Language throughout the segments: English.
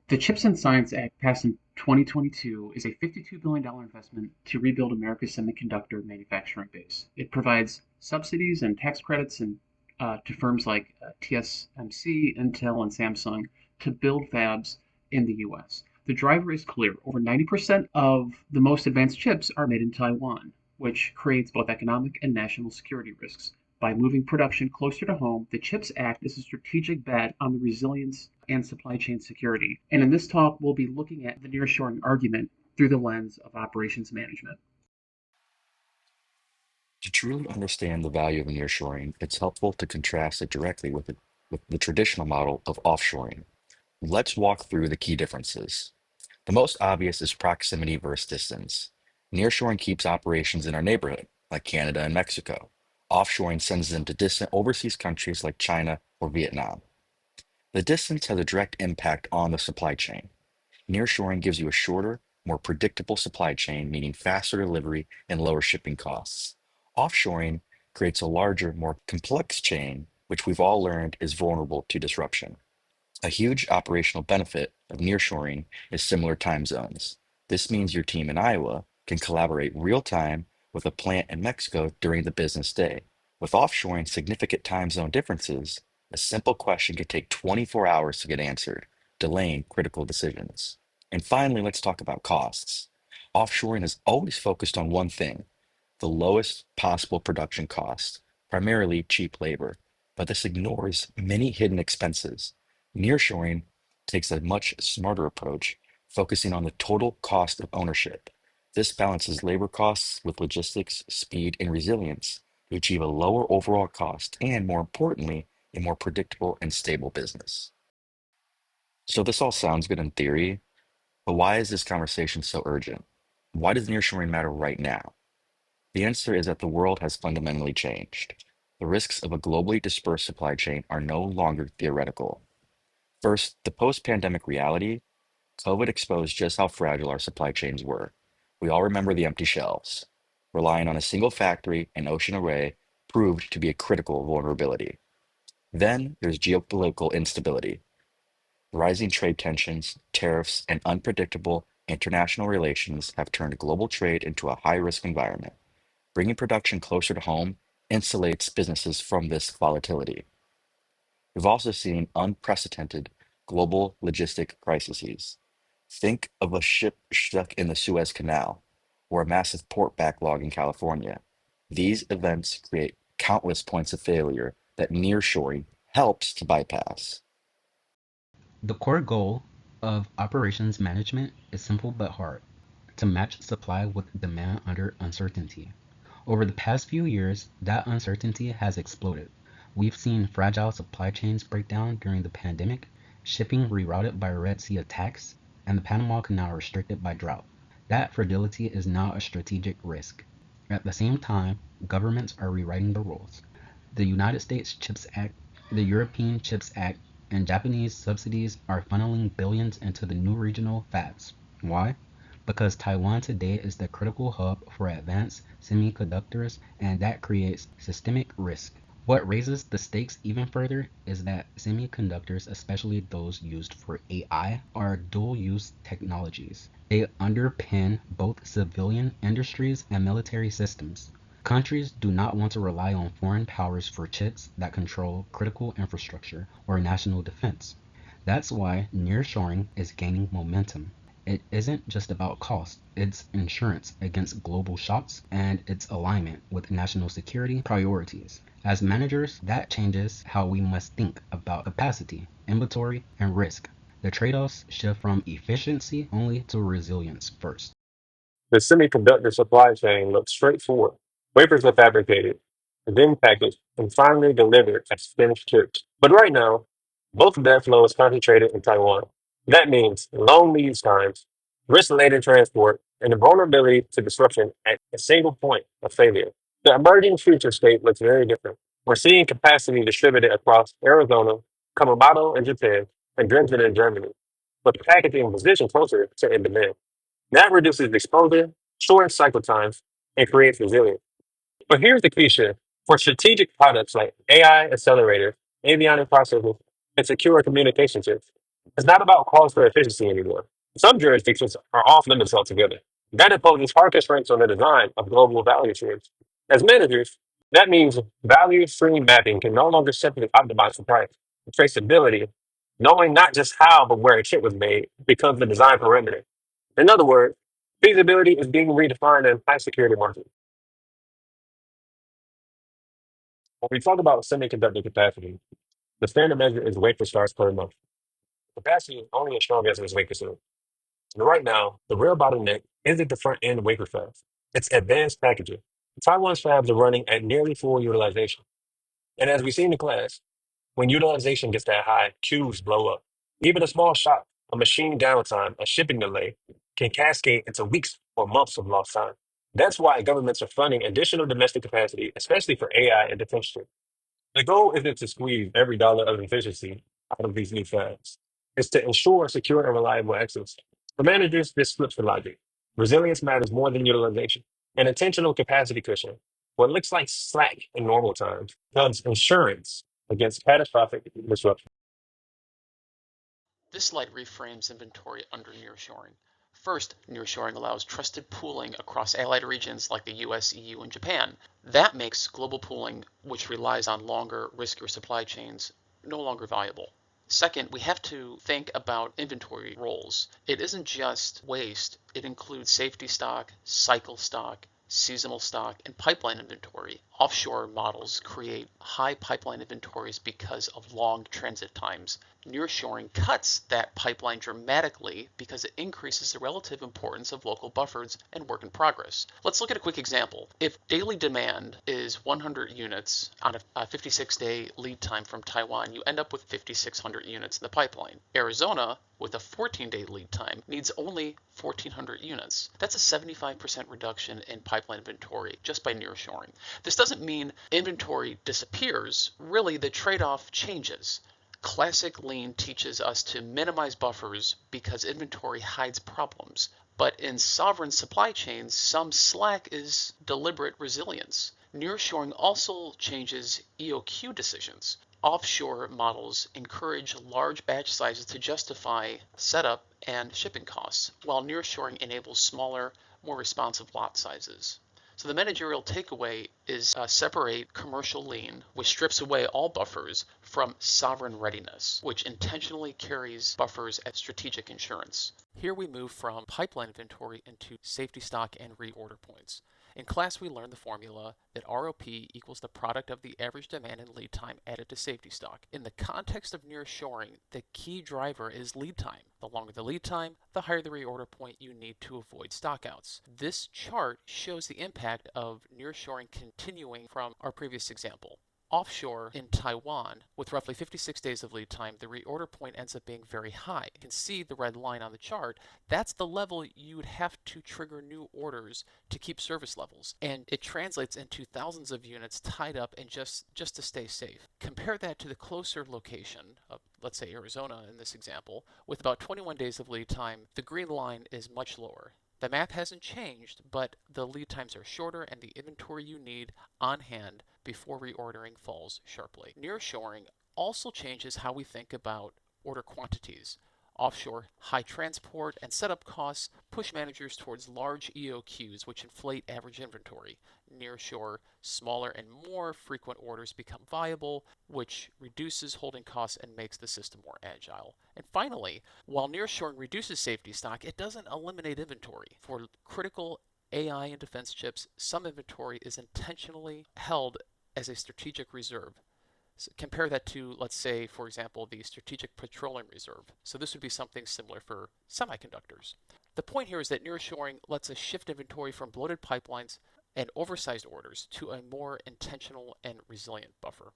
The CHIPS and Science Act, passed in 2022, is a $52 billion investment to rebuild America's semiconductor manufacturing base. It provides subsidies and tax credits to firms like TSMC, Intel, and Samsung to build fabs in the US. The driver is clear. Over 90% of the most advanced chips are made in Taiwan, which creates both economic and national security risks. By moving production closer to home, the CHIPS Act is a strategic bet on the resilience and supply chain security. And in this talk, we'll be looking at the nearshoring argument through the lens of operations management. To truly understand the value of nearshoring, it's helpful to contrast it directly with the traditional model of offshoring. Let's walk through the key differences. The most obvious is proximity versus distance. Nearshoring keeps operations in our neighborhood, like Canada and Mexico. Offshoring sends them to distant overseas countries like China or Vietnam. The distance has a direct impact on the supply chain. Nearshoring gives you a shorter, more predictable supply chain, meaning faster delivery and lower shipping costs. Offshoring creates a larger, more complex chain, which we've all learned is vulnerable to disruption. A huge operational benefit of nearshoring is similar time zones. This means your team in Iowa can collaborate real time with a plant in Mexico during the business day. With offshoring significant time zone differences, a simple question could take 24 hours to get answered, delaying critical decisions. And finally, let's talk about costs. Offshoring is always focused on one thing: the lowest possible production cost, primarily cheap labor. But this ignores many hidden expenses. Nearshoring takes a much smarter approach, focusing on the total cost of ownership. This balances labor costs with logistics, speed, and resilience to achieve a lower overall cost and, more importantly, a more predictable and stable business. So, this all sounds good in theory, but why is this conversation so urgent? Why does nearshoring matter right now? The answer is that the world has fundamentally changed. The risks of a globally dispersed supply chain are no longer theoretical. First, the post pandemic reality. COVID exposed just how fragile our supply chains were. We all remember the empty shelves. Relying on a single factory and ocean array proved to be a critical vulnerability. Then there's geopolitical instability. Rising trade tensions, tariffs, and unpredictable international relations have turned global trade into a high risk environment. Bringing production closer to home insulates businesses from this volatility. We've also seen unprecedented global logistic crises. Think of a ship stuck in the Suez Canal or a massive port backlog in California. These events create countless points of failure that nearshoring helps to bypass. The core goal of operations management is simple but hard: to match supply with demand under uncertainty. Over the past few years, that uncertainty has exploded. We've seen fragile supply chains break down during the pandemic, shipping rerouted by Red Sea attacks, and the Panama Canal restricted by drought. That fragility is now a strategic risk. At the same time, governments are rewriting the rules. The United States CHIPS Act, the European CHIPS Act, and Japanese subsidies are funneling billions into the new regional fabs. Why? Because Taiwan today is the critical hub for advanced semiconductors, and that creates systemic risk. What raises the stakes even further is that semiconductors, especially those used for AI, are dual use technologies. They underpin both civilian industries and military systems. Countries do not want to rely on foreign powers for chips that control critical infrastructure or national defense. That's why nearshoring is gaining momentum. It isn't just about cost, it's insurance against global shocks and its alignment with national security priorities. As managers, that changes how we must think about capacity, inventory, and risk. The trade offs shift from efficiency only to resilience first. The semiconductor supply chain looks straightforward. Wafers are fabricated, then packaged, and finally delivered as finished chips. But right now, both of that flow is concentrated in Taiwan. That means long lead times, risk-laden transport, and the vulnerability to disruption at a single point of failure. The emerging future state looks very different. We're seeing capacity distributed across Arizona, Kumamoto in Japan, and Dresden in Germany, but the packaging position closer to end demand. That reduces exposure, shortens cycle times, and creates resilience. But here's the key shift. For strategic products like AI accelerators, avionic processors, and secure communication chips, It's not about cost or efficiency anymore. Some jurisdictions are off limits altogether. That imposes hard constraints on the design of global value streams. As managers, that means value stream mapping can no longer simply optimize for price. Traceability, knowing not just how but where a chip was made, becomes the design parameter. In other words, feasibility is being redefined in high security markets. When we talk about semiconductor capacity, the standard measure is wafer starts per month. Capacity is only as strong as its wafer starts. And right now, the real bottleneck isn't the front end wafer fabs. It's advanced packaging. Taiwan's fabs are running at nearly full utilization. And as we see in the class, when utilization gets that high, queues blow up. Even a small shock, a machine downtime, a shipping delay can cascade into weeks or months of lost time. That's why governments are funding additional domestic capacity, especially for AI and defense chips. The goal isn't to squeeze every dollar of efficiency out of these new fabs. It's to ensure secure and reliable access. For managers, this flips the logic. Resilience matters more than utilization. An intentional capacity cushion, what looks like slack in normal times, becomes insurance against catastrophic disruption. This slide reframes inventory under nearshoring. First, nearshoring allows trusted pooling across allied regions like the US, EU, and Japan. That makes global pooling, which relies on longer, riskier supply chains, no longer valuable. Second, we have to think about inventory roles. It isn't just waste, it includes safety stock, cycle stock, seasonal stock, and pipeline inventory. Offshore models create high pipeline inventories because of long transit times. Nearshoring cuts that pipeline dramatically because it increases the relative importance of local buffers and work in progress. Let's look at a quick example. If daily demand is 100 units on a 56-day lead time from Taiwan, you end up with 5,600 units in the pipeline. Arizona, with a 14-day lead time, needs only 1,400 units. That's a 75% reduction in pipeline inventory just by nearshoring. This doesn't mean inventory disappears. Really, the trade-off changes. Classic lean teaches us to minimize buffers because inventory hides problems. But in sovereign supply chains, some slack is deliberate resilience. Nearshoring also changes EOQ decisions. Offshore models encourage large batch sizes to justify setup and shipping costs, while nearshoring enables smaller, more responsive lot sizes. So the managerial takeaway is separate commercial lean, which strips away all buffers, from sovereign readiness, which intentionally carries buffers as strategic insurance. Here we move from pipeline inventory into safety stock and reorder points. In class, we learned the formula that ROP equals the product of the average demand and lead time added to safety stock. In the context of nearshoring, the key driver is lead time. The longer the lead time, the higher the reorder point you need to avoid stockouts. This chart shows the impact of nearshoring continuing from our previous example. Offshore in Taiwan, with roughly 56 days of lead time, the reorder point ends up being very high. You can see the red line on the chart. That's the level you would have to trigger new orders to keep service levels. And it translates into thousands of units tied up and just to stay safe. Compare that to the closer location of, let's say, Arizona in this example. With about 21 days of lead time, the green line is much lower. The math hasn't changed, but the lead times are shorter and the inventory you need on hand before reordering falls sharply. Nearshoring also changes how we think about order quantities. Offshore, high transport and setup costs push managers towards large EOQs, which inflate average inventory. Nearshore, smaller and more frequent orders become viable, which reduces holding costs and makes the system more agile. And finally, while nearshoring reduces safety stock, it doesn't eliminate inventory. For critical AI and defense chips, some inventory is intentionally held as a strategic reserve. So compare that to, let's say, for example, the Strategic Petroleum Reserve. So this would be something similar for semiconductors. The point here is that nearshoring lets us shift inventory from bloated pipelines and oversized orders to a more intentional and resilient buffer.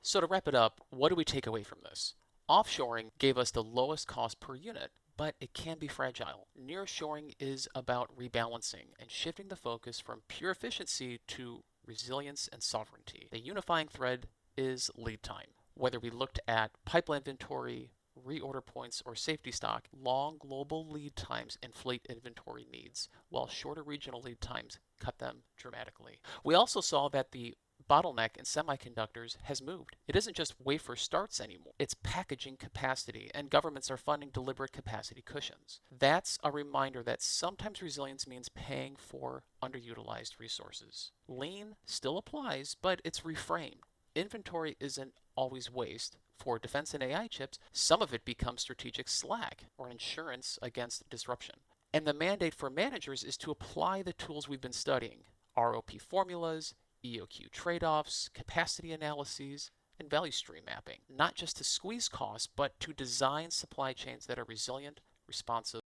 So to wrap it up, what do we take away from this? Offshoring gave us the lowest cost per unit, but it can be fragile. Nearshoring is about rebalancing and shifting the focus from pure efficiency to resilience and sovereignty. The unifying thread is lead time. Whether we looked at pipeline inventory, reorder points, or safety stock, long global lead times inflate inventory needs, while shorter regional lead times cut them dramatically. We also saw that the bottleneck in semiconductors has moved. It isn't just wafer starts anymore, it's packaging capacity, and governments are funding deliberate capacity cushions. That's a reminder that sometimes resilience means paying for underutilized resources. Lean still applies, but it's reframed. Inventory isn't always waste. For defense and AI chips, some of it becomes strategic slack or insurance against disruption. And the mandate for managers is to apply the tools we've been studying: ROP formulas, EOQ trade offs, capacity analyses, and value stream mapping, not just to squeeze costs, but to design supply chains that are resilient, responsive,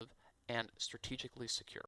and strategically secure.